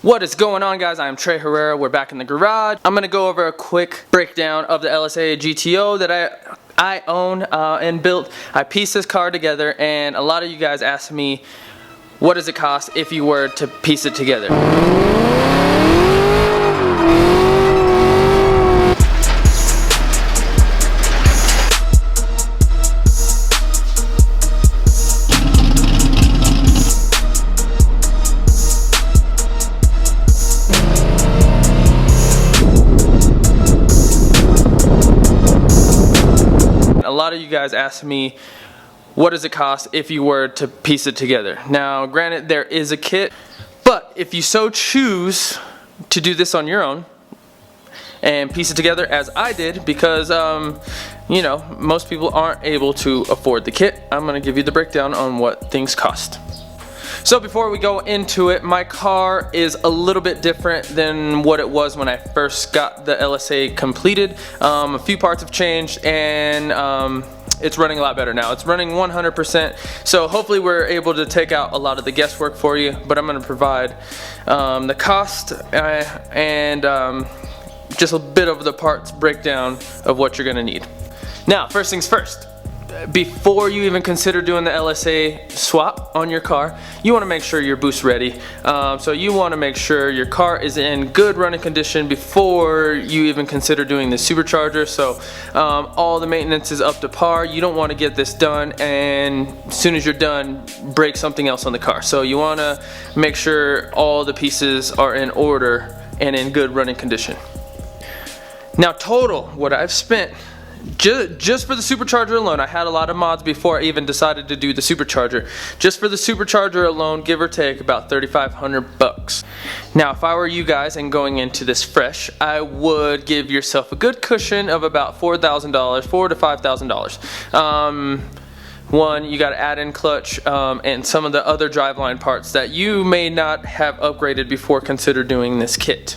What is going on, guys? I am Trey Herrera. We're back in the garage. I'm gonna go over a quick breakdown of the LSA GTO that I own and built. I pieced this car together, and a lot of you guys asked me, what does it cost if you were to piece it together? A lot of you guys asked me, what does it cost if you were to piece it together? Now, granted, there is a kit, but if you so choose to do this on your own and piece it together as I did, because you know, most people aren't able to afford the kit, I'm gonna give you the breakdown on what things cost. So before we go into it, my car is a little bit different than what it was when I first got the LSA completed. A few parts have changed, and it's running a lot better now. It's running 100%, so hopefully we're able to take out a lot of the guesswork for you, but I'm going to provide the cost and just a bit of the parts breakdown of what you're going to need. Now, first things first. Before you even consider doing the LSA swap on your car, you want to make sure your boost's ready. So you want to make sure your car is in good running condition before you even consider doing the supercharger. So all the maintenance is up to par. You don't want to get this done and as soon as you're done, break something else on the car. So you want to make sure all the pieces are in order and in good running condition. Now, total, what I've spent just for the supercharger alone, I had a lot of mods before I even decided to do the supercharger. Just for the supercharger alone, give or take about $3,500. Now, if I were you guys and going into this fresh, I would give yourself a good cushion of about $4,000, $4,000 to $5,000. One, you got to add in clutch and some of the other driveline parts that you may not have upgraded before consider doing this kit.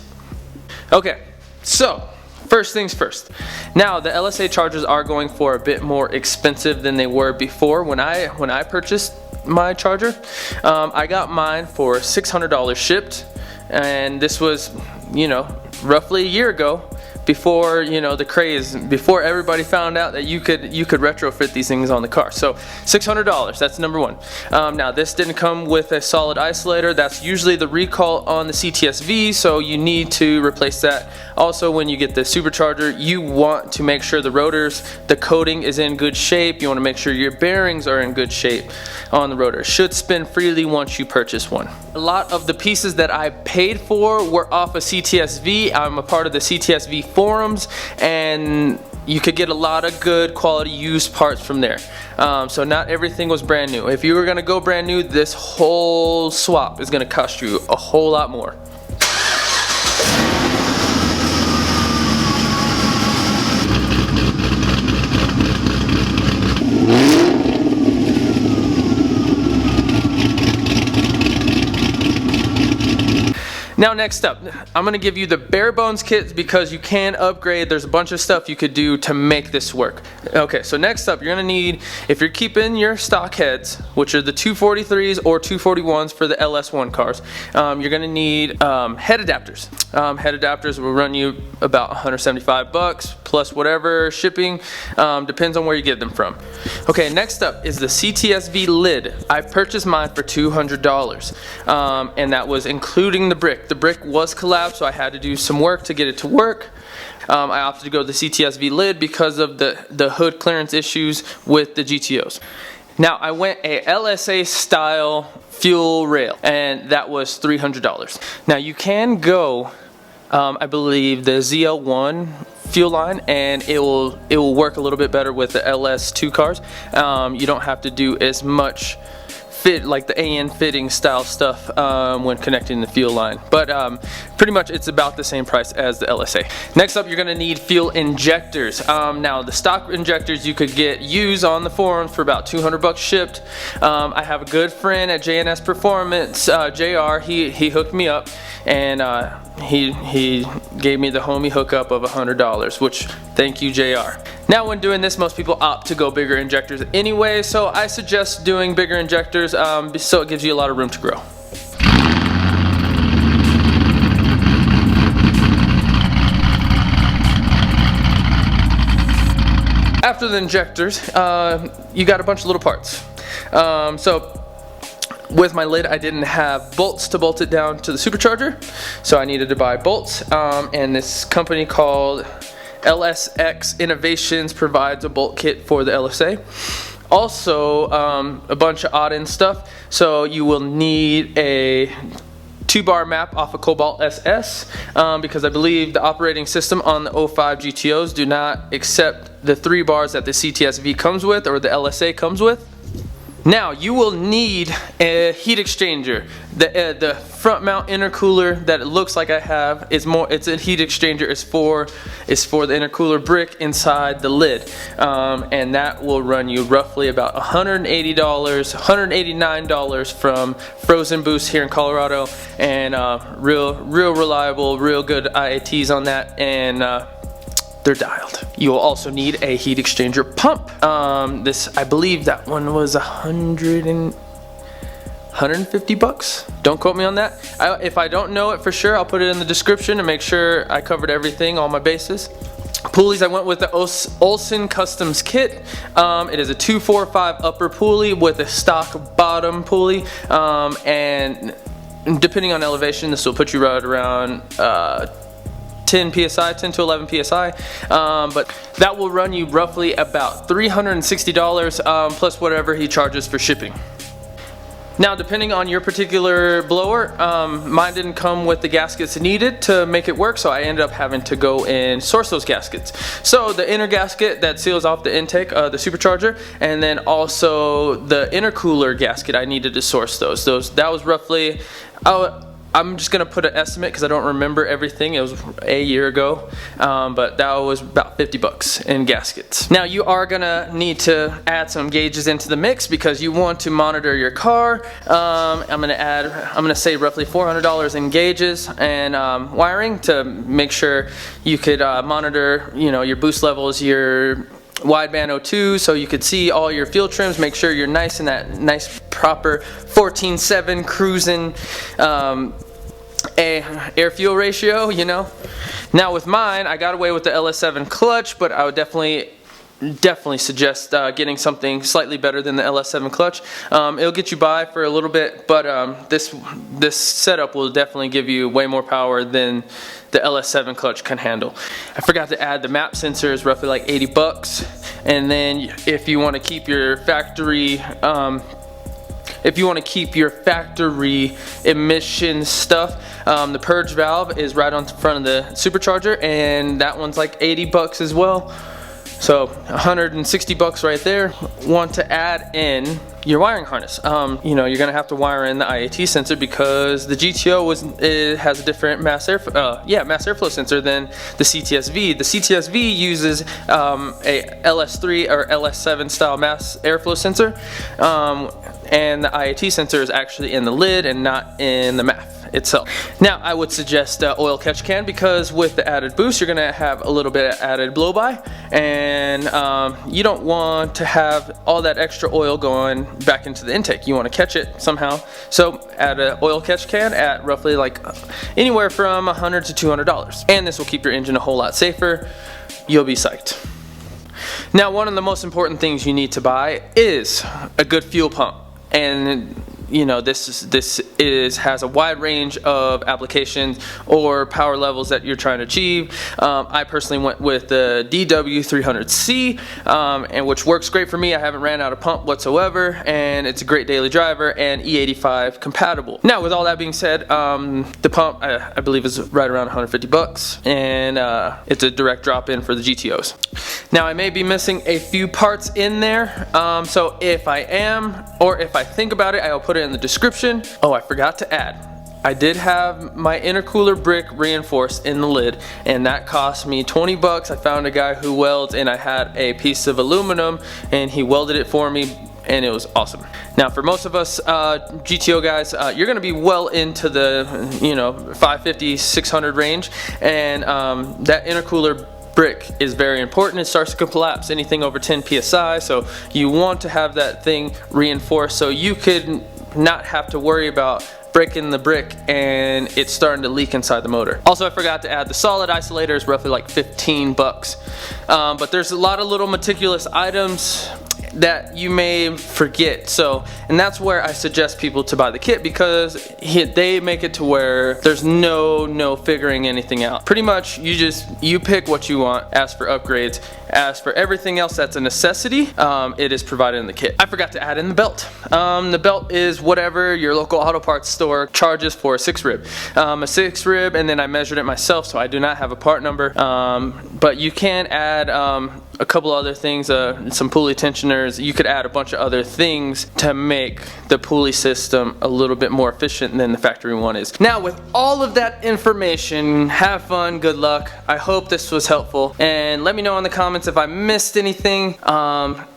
Okay, so first things first. Now, the LSA chargers are going for a bit more expensive than they were before. When I purchased my charger, I got mine for $600 shipped, and this was, you know, roughly a year ago, before, you know, the craze, before everybody found out that you could retrofit these things on the car. So $600, that's number one. Now, this didn't come with a solid isolator. That's usually the recall on the CTSV, so you need to replace that. Also, when you get the supercharger, you want to make sure the rotors, the coating is in good shape. You want to make sure your bearings are in good shape on the rotor. Should spin freely once you purchase one. A lot of the pieces that I paid for were off of CTSV. I'm a part of the CTSV forums, and you could get a lot of good quality used parts from there. So not everything was brand new. If you were gonna go brand new, this whole swap is gonna cost you a whole lot more. Now, next up, I'm going to give you the bare bones kit because you can upgrade. There's a bunch of stuff you could do to make this work. Okay, so next up, you're going to need, if you're keeping your stock heads, which are the 243s or 241s for the LS1 cars, you're going to need head adapters. Head adapters will run you about $175 plus whatever shipping, depends on where you get them from. Okay, next up is the CTSV lid. I purchased mine for $200, and that was including the brick. The brick was collapsed, so I had to do some work to get it to work. I opted to go to the CTSV lid because of the hood clearance issues with the GTOs. Now, I went a LSA style fuel rail, and that was $300. Now, you can go, I believe, the ZL1 fuel line, and it will work a little bit better with the LS2 cars. You don't have to do as much fit, like the AN fitting style stuff when connecting the fuel line, but pretty much it's about the same price as the LSA. Next up, you're going to need fuel injectors. Now, the stock injectors you could get used on the forums for about $200 shipped. I have a good friend at JNS Performance, JR. He hooked me up, and he gave me the homie hookup of $100, which, thank you, JR. Now, when doing this, most people opt to go bigger injectors anyway, so I suggest doing bigger injectors so it gives you a lot of room to grow. after the injectors, you got a bunch of little parts. So with my lid, I didn't have bolts to bolt it down to the supercharger, so I needed to buy bolts, and this company called LSX Innovations provides a bolt kit for the LSA. Also, a bunch of odd-end stuff, so you will need a 2-bar map off of Cobalt SS, because I believe the operating system on the 05 GTOs do not accept the 3 bars that the CTSV comes with or the LSA comes with. Now you will need a heat exchanger. The front mount intercooler that it looks like I have is it's a heat exchanger is for the intercooler brick inside the lid, and that will run you roughly about $180, $189 from Frozen Boost here in Colorado, and real reliable, real good IATs on that, and they're dialed. You will also need a heat exchanger pump. I believe that one was $150. Don't quote me on that. If I don't know it for sure, I'll put it in the description to make sure I covered everything, all my bases. Pulleys, I went with the Olsen Customs kit. It is a 245 upper pulley with a stock bottom pulley, and depending on elevation, this will put you right around 10 psi, 10 to 11 psi, but that will run you roughly about $360 plus whatever he charges for shipping. Now, depending on your particular blower, mine didn't come with the gaskets needed to make it work, so I ended up having to go and source those gaskets. So the inner gasket that seals off the intake, the supercharger, and then also the intercooler gasket, I needed to source those. That was roughly, I'm just gonna put an estimate because I don't remember everything. It was a year ago, but that was about $50 in gaskets. Now you are gonna need to add some gauges into the mix because you want to monitor your car. I'm gonna say roughly $400 in gauges and wiring to make sure you could monitor, your boost levels, your wideband O2, so you could see all your fuel trims. Make sure you're nice in that nice proper 14/7 cruising air fuel ratio, Now with mine, I got away with the LS7 clutch, but I would definitely suggest getting something slightly better than the LS7 clutch. It'll get you by for a little bit, but this setup will definitely give you way more power than the LS7 clutch can handle. I forgot to add the map sensors, roughly like $80, and then if you want to keep your factory emission stuff, the purge valve is right on front of the supercharger, and that one's like $80 as well. So $160 right there. Want to add in your wiring harness. You're gonna have to wire in the IAT sensor because the GTO has a different mass airflow sensor than the CTSV. The CTSV uses a LS3 or LS7 style mass airflow sensor, and the IAT sensor is actually in the lid and not in the MAF itself. Now I would suggest oil catch can because with the added boost you're gonna have a little bit of added blow by, and you don't want to have all that extra oil going back into the intake. You want to catch it somehow, so add an oil catch can at roughly like anywhere from $100 to $200, and this will keep your engine a whole lot safer. You'll be psyched. Now one of the most important things you need to buy is a good fuel pump, and this has a wide range of applications or power levels that you're trying to achieve. I personally went with the DW300C, and which works great for me. I haven't ran out of pump whatsoever, and it's a great daily driver and E85 compatible. Now, with all that being said, the pump I believe is right around $150, and it's a direct drop-in for the GTOs. Now, I may be missing a few parts in there, so if I am, or if I think about it, I'll put it in the description. Oh, I forgot to add, I did have my intercooler brick reinforced in the lid, and that cost me $20. I found a guy who welds, and I had a piece of aluminum, and he welded it for me, and it was awesome. Now, for most of us GTO guys, you're going to be well into the 550, 600 range, and that intercooler brick is very important. It starts to collapse anything over 10 psi, so you want to have that thing reinforced so you could not have to worry about breaking the brick and it's starting to leak inside the motor. Also, I forgot to add the solid isolators, roughly like 15 bucks. But there's a lot of little meticulous items that you may forget, and that's where I suggest people to buy the kit, because they make it to where there's no figuring anything out. Pretty much you pick what you want. As for upgrades, as for everything else that's a necessity, it is provided in the kit. I forgot to add in the belt. The belt is whatever your local auto parts store charges for a 6-rib. A 6-rib, and then I measured it myself, so I do not have a part number, but you can add a couple other things, some pulley tensioners. You could add a bunch of other things to make the pulley system a little bit more efficient than the factory one is. Now, with all of that information, have fun, good luck. I hope this was helpful, and let me know in the comments if I missed anything,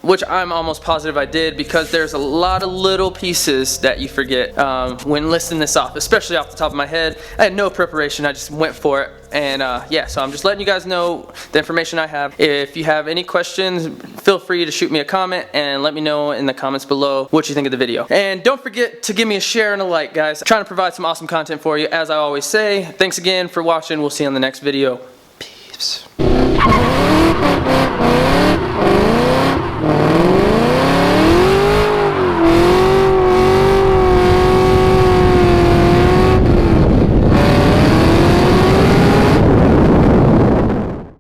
which I'm almost positive I did, because there's a lot of little pieces that you forget when listing this off, especially off the top of my head. I had no preparation, I just went for it. And yeah, so I'm just letting you guys know the information I have. If you have any questions, feel free to shoot me a comment and let me know in the comments below what you think of the video. And don't forget to give me a share and a like, guys. I'm trying to provide some awesome content for you, as I always say. Thanks again for watching. We'll see you on the next video. Peace.